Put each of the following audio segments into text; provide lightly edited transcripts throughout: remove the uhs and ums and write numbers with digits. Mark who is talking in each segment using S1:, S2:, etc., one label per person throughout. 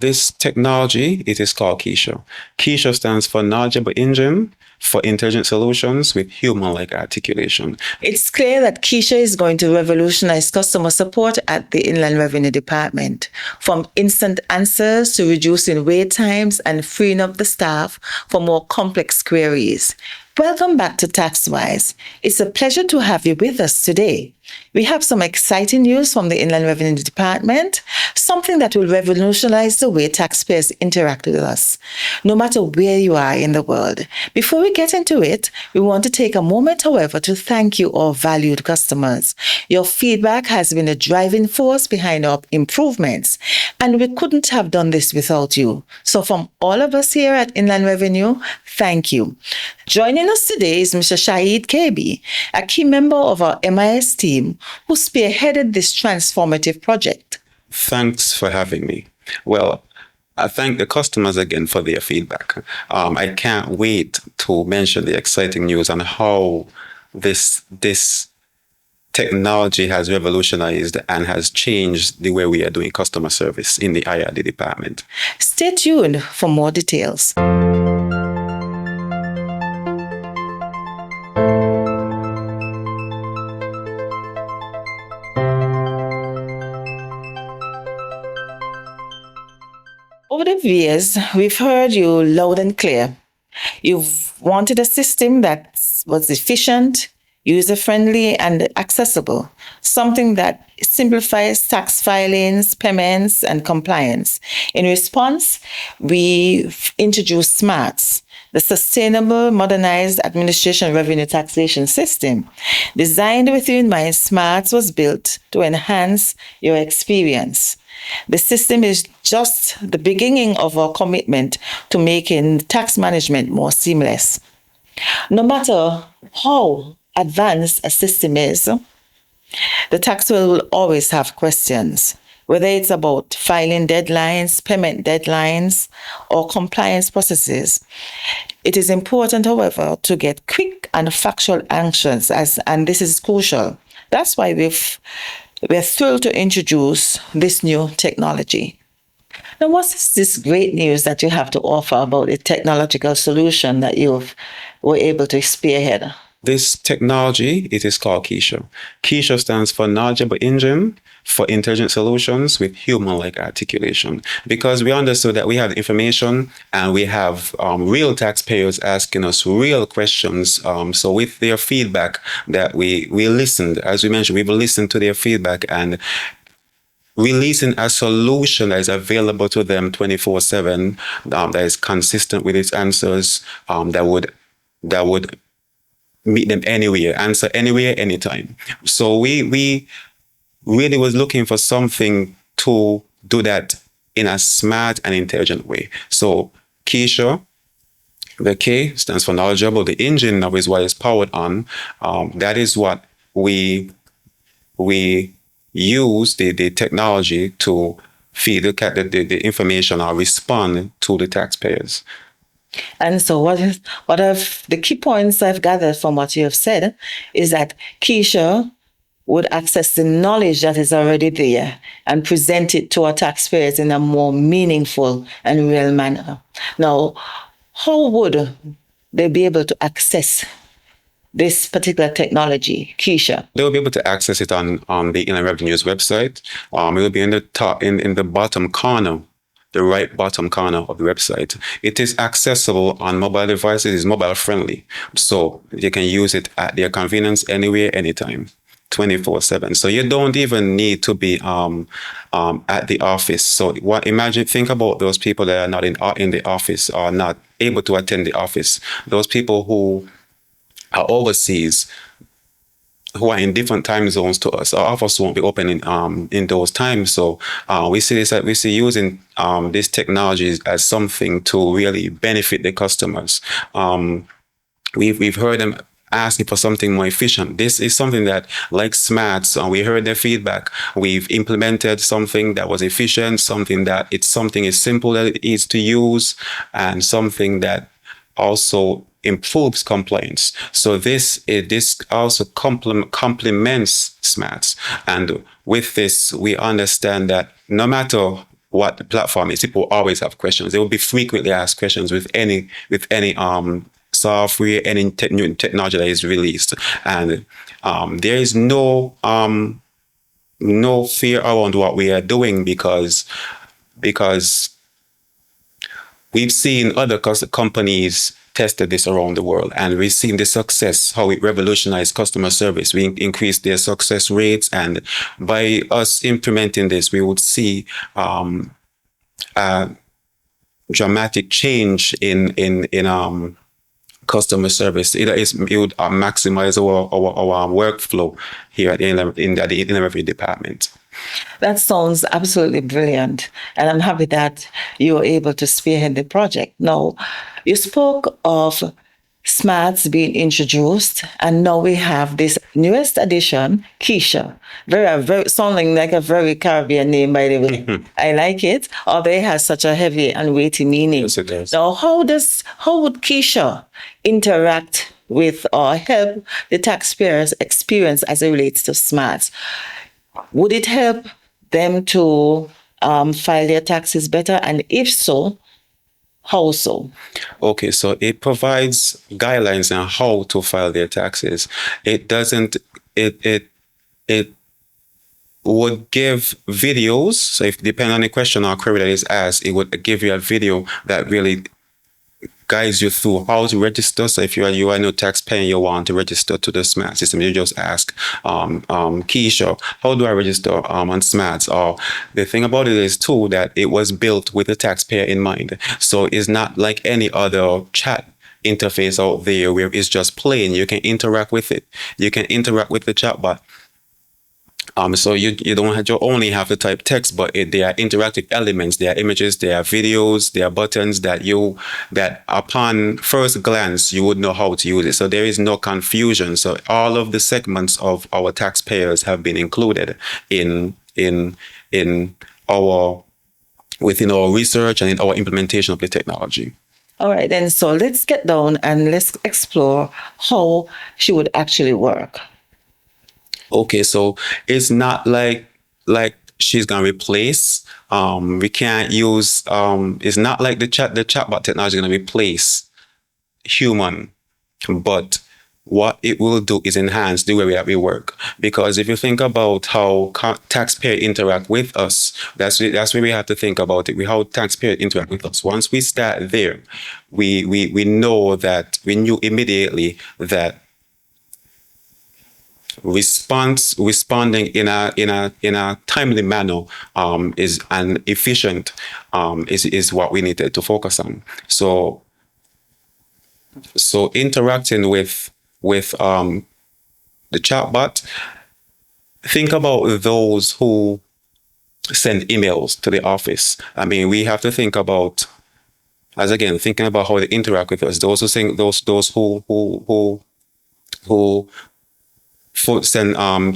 S1: This technology, it is called KEISHA. KEISHA stands for Knowledgeable Engine for Intelligent Solutions with Human-like Articulation.
S2: It's clear that KEISHA is going to revolutionize customer support at the Inland Revenue Department, from instant answers to reducing wait times and freeing up the staff for more complex queries. Welcome back to TaxWise. It's a pleasure to have you with us today. We have some exciting news from the Inland Revenue Department, something that will revolutionize the way taxpayers interact with us, no matter where you are in the world. Before we get into it, we want to take a moment, however, to thank you, our valued customers. Your feedback has been a driving force behind our improvements, and we couldn't have done this without you. So from all of us here at Inland Revenue, thank you. Joining us today is Mr. Shaeed Cabey, a key member of our MIS team who spearheaded this transformative project.
S1: Thanks for having me. Well, I thank the customers again for their feedback. I can't wait to mention the exciting news on how this technology has revolutionized and has changed the way we are doing customer service in the IRD department.
S2: Stay tuned for more details. Over the years, we've heard you loud and clear. You've wanted a system that was efficient, user-friendly, and accessible, something that simplifies tax filings, payments, and compliance. In response, we've introduced SMARTS, the Sustainable Modernized Administration Revenue Taxation System. Designed with you in mind, SMARTS was built to enhance your experience. The system is just the beginning of our commitment to making tax management more seamless. No matter how advanced a system is, the taxpayer will always have questions, whether it's about filing deadlines, payment deadlines, or compliance processes. It is important, however, to get quick and factual answers, and this is crucial. That's why we're thrilled to introduce this new technology. Now, what's this great news that you have to offer about the technological solution that you were able to spearhead?
S1: This technology, it is called KEISHA. KEISHA stands for Knowledgeable Engine for Intelligent Solutions with Human-like Articulation. Because we understood that we have information and we have real taxpayers asking us real questions. So with their feedback that we listened, as we mentioned, we've listened to their feedback and releasing a solution that is available to them 24/7, that is consistent with its answers, that would meet them anywhere, answer anywhere, anytime. So we really was looking for something to do that in a smart and intelligent way. So KEISHA, the K stands for knowledgeable. The engine now is what is powered on. That is what we use the technology to feed the information or respond to the taxpayers.
S2: And so what of the key points I've gathered from what you have said is that KEISHA would access the knowledge that is already there and present it to our taxpayers in a more meaningful and real manner. Now, how would they be able to access this particular technology, KEISHA?
S1: They will be able to access it on the Inland Revenue's website. It will be in the top, in the bottom corner, the right bottom corner of the website. It is accessible on mobile devices, it's mobile friendly. So you can use it at their convenience anywhere, anytime, 24/7. So you don't even need to be at the office. So think about those people that are not in the office or not able to attend the office. Those people who are overseas, who are in different time zones to us. Our office won't be open in those times. So we see using these technologies as something to really benefit the customers. We've heard them asking for something more efficient. This is something that, like SMARTS, we heard their feedback. We've implemented something that was efficient, something is simple, that it is to use, and something that also improves compliance. So this also complements SMARTS. And with this, we understand that no matter what the platform is, people always have questions. They will be frequently asked questions with any software, any new technology that is released, and there is no fear around what we are doing because we've seen other companies tested this around the world, and we've seen the success, how it revolutionized customer service. We increased their success rates, and by us implementing this, we would see a dramatic change in customer service. It would maximize our workflow here at the inland revenue department.
S2: That sounds absolutely brilliant. And I'm happy that you were able to spearhead the project. Now, you spoke of smarts being introduced, and now we have this newest addition, KEISHA. Very sounding like a very Caribbean name, by the way. I like it. Although it has such a heavy and weighty meaning.
S1: Yes, it does.
S2: Now, how would KEISHA interact with or help the taxpayers' experience as it relates to smarts? Would it help them to file their taxes better? And if so, how so?
S1: Okay, so it provides guidelines on how to file their taxes. It doesn't. It would give videos. So if depending on the question or query that is asked, it would give you a video that really guides you through how to register. So if you are a new taxpayer and you want to register to the SMART system, you just ask KEISHA, how do I register on SMART? Or the thing about it is too that it was built with the taxpayer in mind. So it's not like any other chat interface out there where it's just plain. You can interact with it. You can interact with the chatbot. So you don't have, you only have to type text, but there are interactive elements, there are images, there are videos, there are buttons that upon first glance you would know how to use it. So there is no confusion. So all of the segments of our taxpayers have been included within our research and in our implementation of the technology.
S2: All right, then. So let's get down and let's explore how she would actually work.
S1: Okay, so it's not like she's gonna replace. We can't use. It's not like the chatbot technology is gonna replace human, but what it will do is enhance the way that we work. Because if you think about how taxpayers interact with us, that's where we have to think about it. How taxpayers interact with us. Once we start there, we knew immediately that responding in a timely manner is an efficient is what we needed to focus on. So interacting with the chatbot, think about those who send emails to the office. I mean, we have to think about, as again, thinking about how they interact with us. Those who send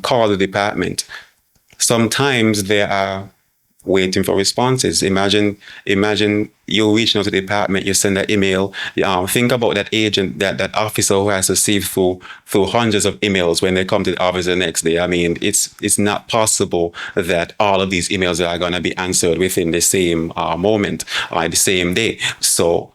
S1: call the department. Sometimes they are waiting for responses. Imagine you reaching out to the department, you send that email. Think about that agent, that officer who has to sieve through hundreds of emails when they come to the office the next day. I mean, it's not possible that all of these emails are going to be answered within the same moment or the same day. So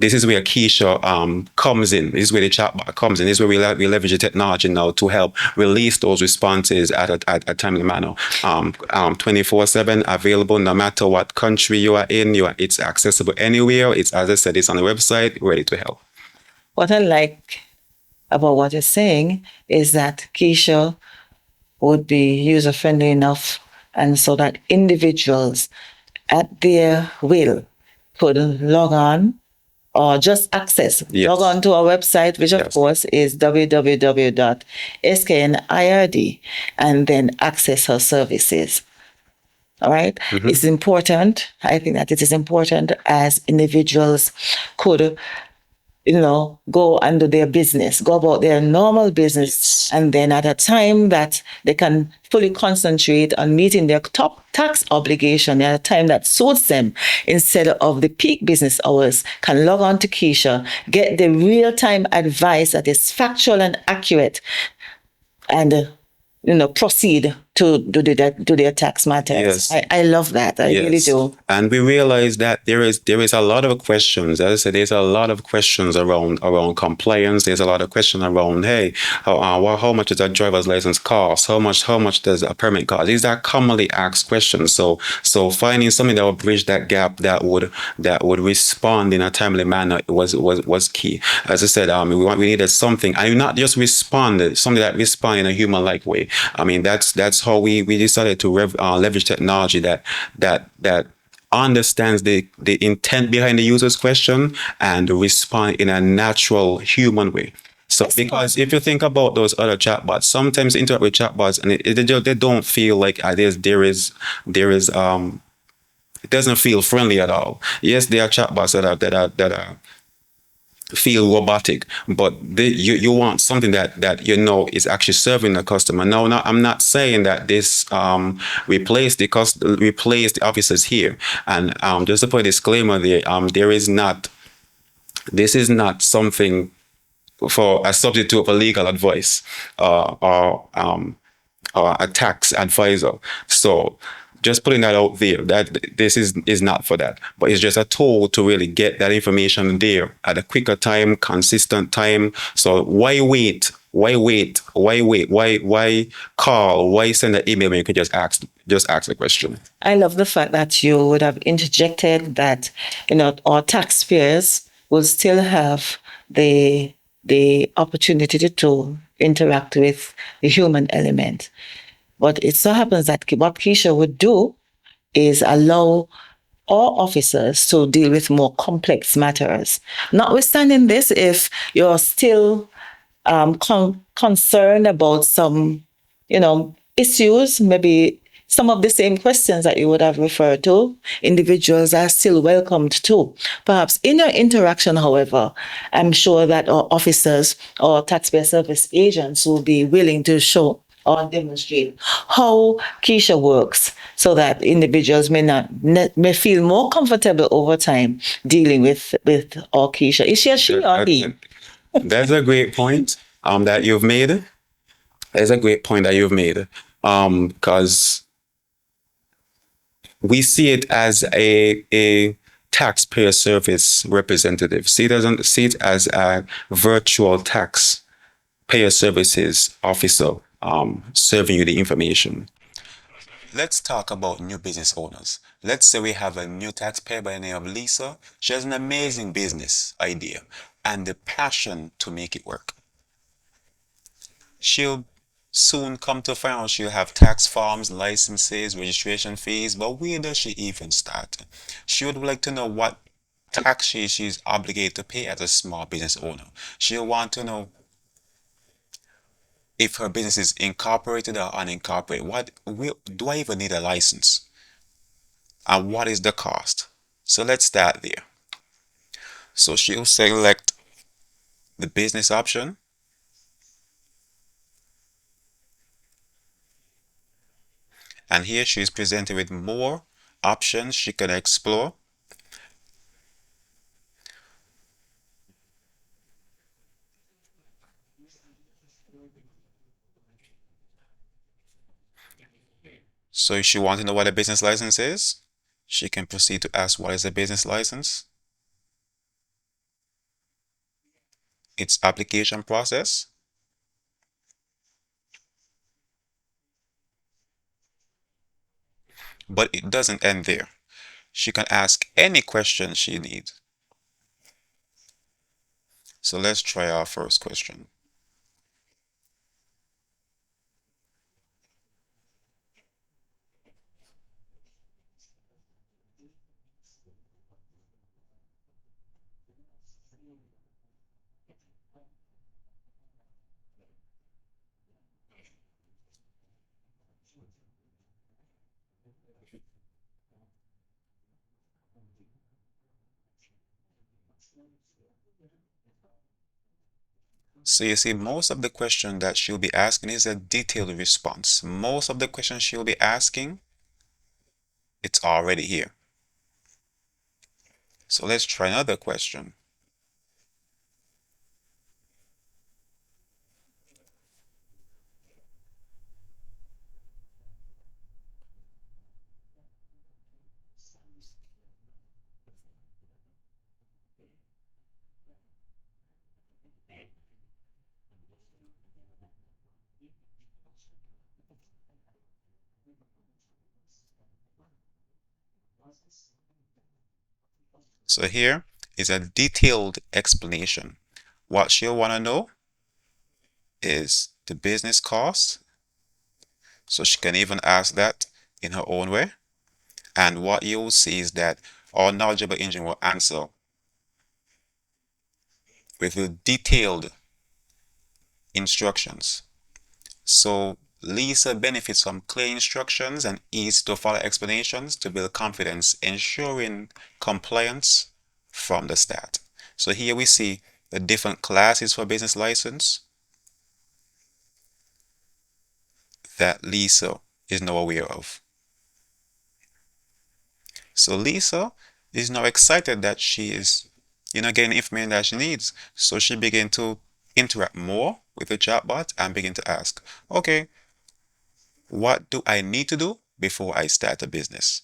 S1: this is where KEISHA comes in. This is where the chatbot comes in. This is where we leverage the technology now to help release those responses at a timely manner. 24/7 available, no matter what country you are in. It's accessible anywhere. It's, as I said, it's on the website, ready to help.
S2: What I like about what you're saying is that KEISHA would be user-friendly enough, and so that individuals at their will could log on or just access.
S1: Yes.
S2: Log on to our website, which of course is www.sknird, and then access her services. All right. Mm-hmm. It's important. I think that it is important as individuals could, go and do their business, go about their normal business. And then at a time that they can fully concentrate on meeting their top tax obligation at a time that suits them, instead of the peak business hours, can log on to KEISHA, get the real-time advice that is factual and accurate, and proceed to do their tax matters.
S1: Yes.
S2: I love that. I really
S1: Yes,
S2: do.
S1: and we realize that there is a lot of questions. As I said, there's a lot of questions around compliance. There's a lot of questions around, hey, how much does a driver's license cost? How much does a permit cost? These are commonly asked questions. So finding something that would bridge that gap, that would respond in a timely manner was key. As I said, we needed something, and not just respond, something that respond in a human-like way. I mean, that's how we decided to leverage technology that understands the intent behind the user's question and respond in a natural human way. So because if you think about those other chatbots, sometimes you interact with chatbots and they don't feel like there is it doesn't feel friendly at all. Yes, there are chatbots that are feel robotic, but you want something that is actually serving the customer. No, I'm not saying that this replace the officers here. And just to put a disclaimer there, this is not something for a substitute for legal advice, or a tax advisor. So just putting that out there, that this is not for that, but it's just a tool to really get that information there at a quicker time, consistent time. So why wait? Why wait? Why wait? Why call? Why send an email when you could just ask the question?
S2: I love the fact that you would have interjected that, our taxpayers will still have the opportunity to interact with the human element. But it so happens that what KEISHA would do is allow all officers to deal with more complex matters. Notwithstanding this, if you're still concerned about some, issues, maybe some of the same questions that you would have referred to, individuals are still welcomed too. Perhaps in your interaction, however, I'm sure that our officers or taxpayer service agents will be willing to show or demonstrate how KEISHA works so that individuals may feel more comfortable over time dealing with our KEISHA. Is she or he?
S1: That's a great point that you've made. That's a great point that you've made. Because we see it as a taxpayer service representative. See it as a virtual taxpayer services officer serving you the information. Let's talk about new business owners. Let's say we have a new taxpayer by the name of Lisa. She has an amazing business idea and the passion to make it work. She'll soon come to find out she'll have tax forms, licenses, registration fees, but where does she even start? She would like to know what tax she's obligated to pay as a small business owner. She'll want to know if her business is incorporated or unincorporated. Do I even need a license? And what is the cost? So let's start there. So she'll select the business option. And here she is presented with more options she can explore. So if she wants to know what a business license is, she can proceed to ask what is a business license, its application process, but it doesn't end there. She can ask any question she needs. So let's try our first question. So you see, most of the question that she'll be asking is a detailed response. Most of the questions she'll be asking, it's already here. So let's try another question. So here is a detailed explanation. What she'll want to know is the business cost. So she can even ask that in her own way. And what you'll see is that our knowledgeable engine will answer with detailed instructions. So Lisa benefits from clear instructions and easy to follow explanations to build confidence, ensuring compliance from the start. So here we see the different classes for business license that Lisa is now aware of. So Lisa is now excited that she is, getting information that she needs. So she begin to interact more with the chatbot and begin to ask, okay, what do I need to do before I start a business?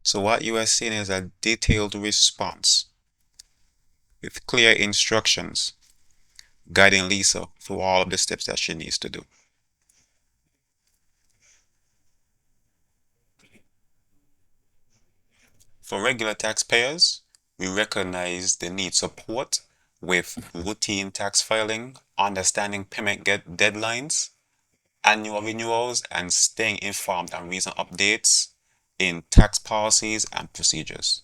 S1: So what you are seeing is a detailed response with clear instructions guiding Lisa through all of the steps that she needs to do. For regular taxpayers, we recognize the need support with routine tax filing, understanding payment deadlines, annual renewals, and staying informed on recent updates in tax policies and procedures.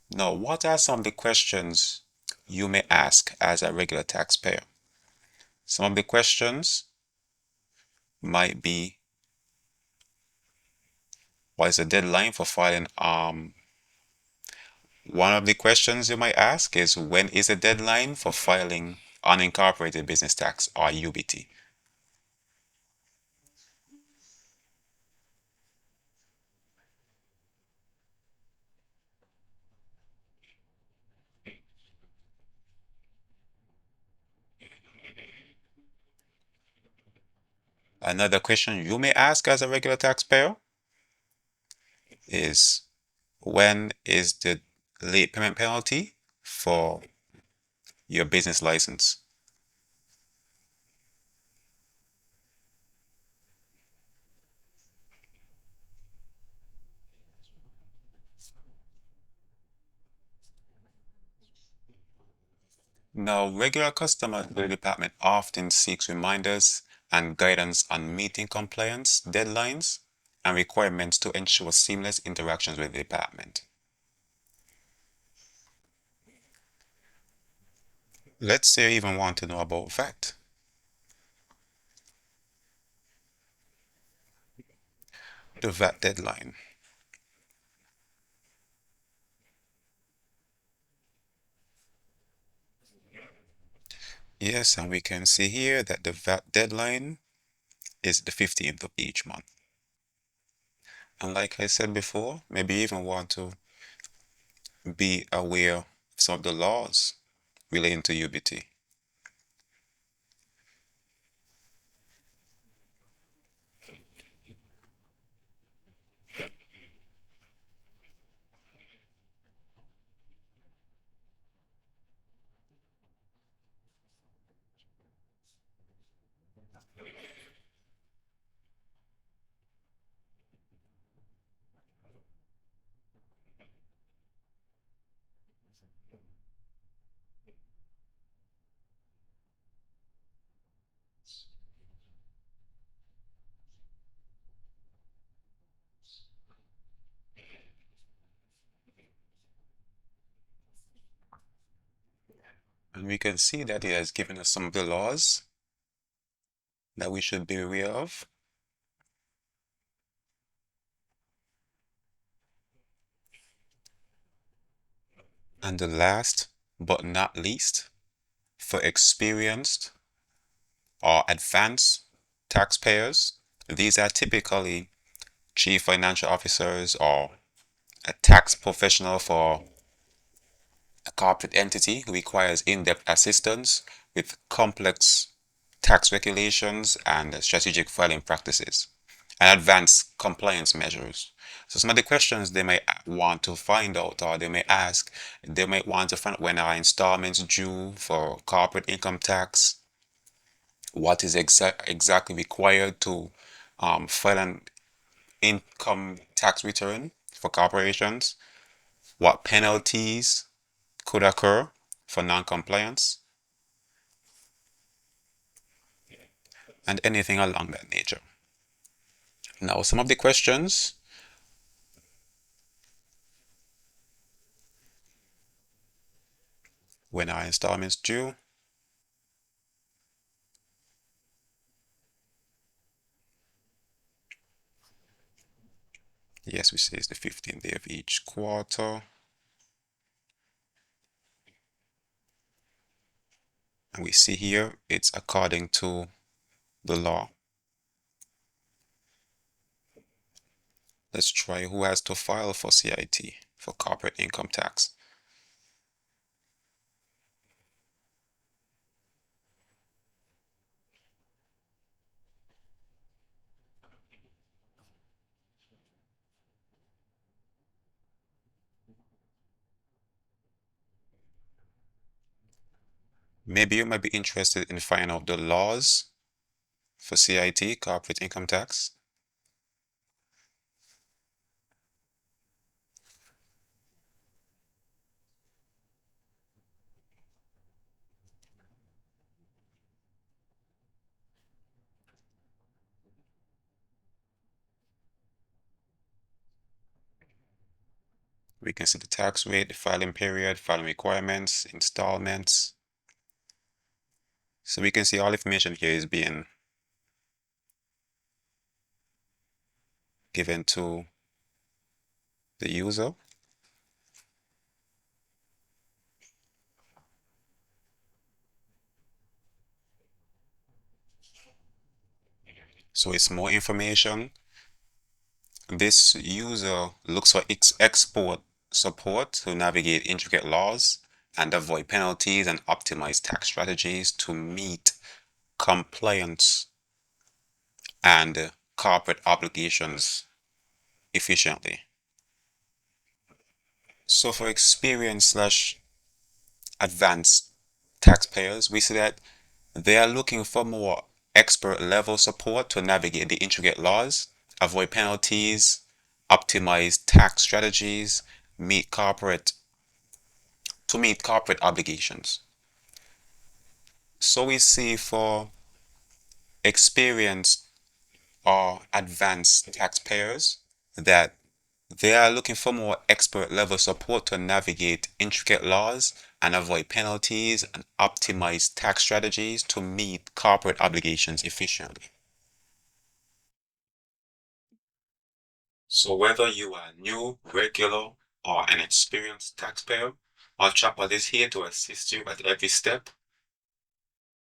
S1: Now, what are some of the questions you may ask as a regular taxpayer? Some of the questions might be, what is the deadline for filing? One of the questions you might ask is, when is the deadline for filing unincorporated business tax or UBT? Another question you may ask as a regular taxpayer is, when is the late payment penalty for your business license? Now, regular customer bill department often seeks reminders and guidance on meeting compliance deadlines and requirements to ensure seamless interactions with the department. Let's say you even want to know about VAT. The VAT deadline. Yes, and we can see here that the VAT deadline is the 15th of each month. And like I said before, maybe you even want to be aware of some of the laws relating to UBT. And we can see that it has given us some of the laws that we should be aware of. And the last but not least, for experienced or advanced taxpayers. These are typically chief financial officers or a tax professional for a corporate entity who requires in-depth assistance with complex tax regulations and strategic filing practices and advanced compliance measures. So some of the questions they may want to find out or they may ask, they might want to find out when are installments due for corporate income tax, what is exactly required to file an income tax return for corporations, what penalties could occur for non-compliance, and anything along that nature. Now, some of the questions: when are installments due? Yes, we say it's the 15th day of each quarter. And we see here it's according to the law. Let's try who has to file for CIT, for corporate income tax. Maybe you might be interested in finding out the laws for CIT, corporate income tax. We can see the tax rate, the filing period, filing requirements, installments. So we can see all information here is being given to the user. So it's more information. This user looks for export support to navigate intricate laws and avoid penalties and optimize tax strategies to meet compliance and corporate obligations efficiently. So for experienced slash advanced taxpayers, we see that they are looking for more expert level support to navigate the intricate laws, avoid penalties, optimize tax strategies, meet corporate obligations. So we see for experienced or advanced taxpayers that they are looking for more expert level support to navigate intricate laws and avoid penalties and optimize tax strategies to meet corporate obligations efficiently. So whether you are new, regular, or an experienced taxpayer, our chatbot is here to assist you at every step.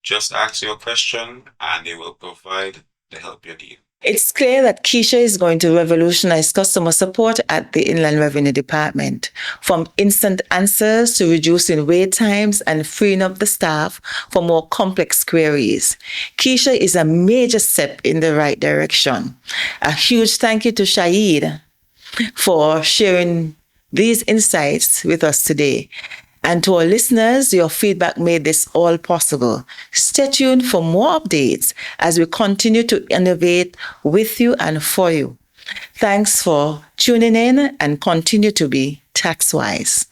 S1: Just ask your question and they will provide the help you need.
S2: It's clear that KEISHA is going to revolutionize customer support at the Inland Revenue Department, from instant answers to reducing wait times and freeing up the staff for more complex queries. KEISHA is a major step in the right direction. A huge thank you to Shaeed for sharing these insights with us today. And to our listeners, your feedback made this all possible. Stay tuned for more updates as we continue to innovate with you and for you. Thanks for tuning in and continue to be tax wise.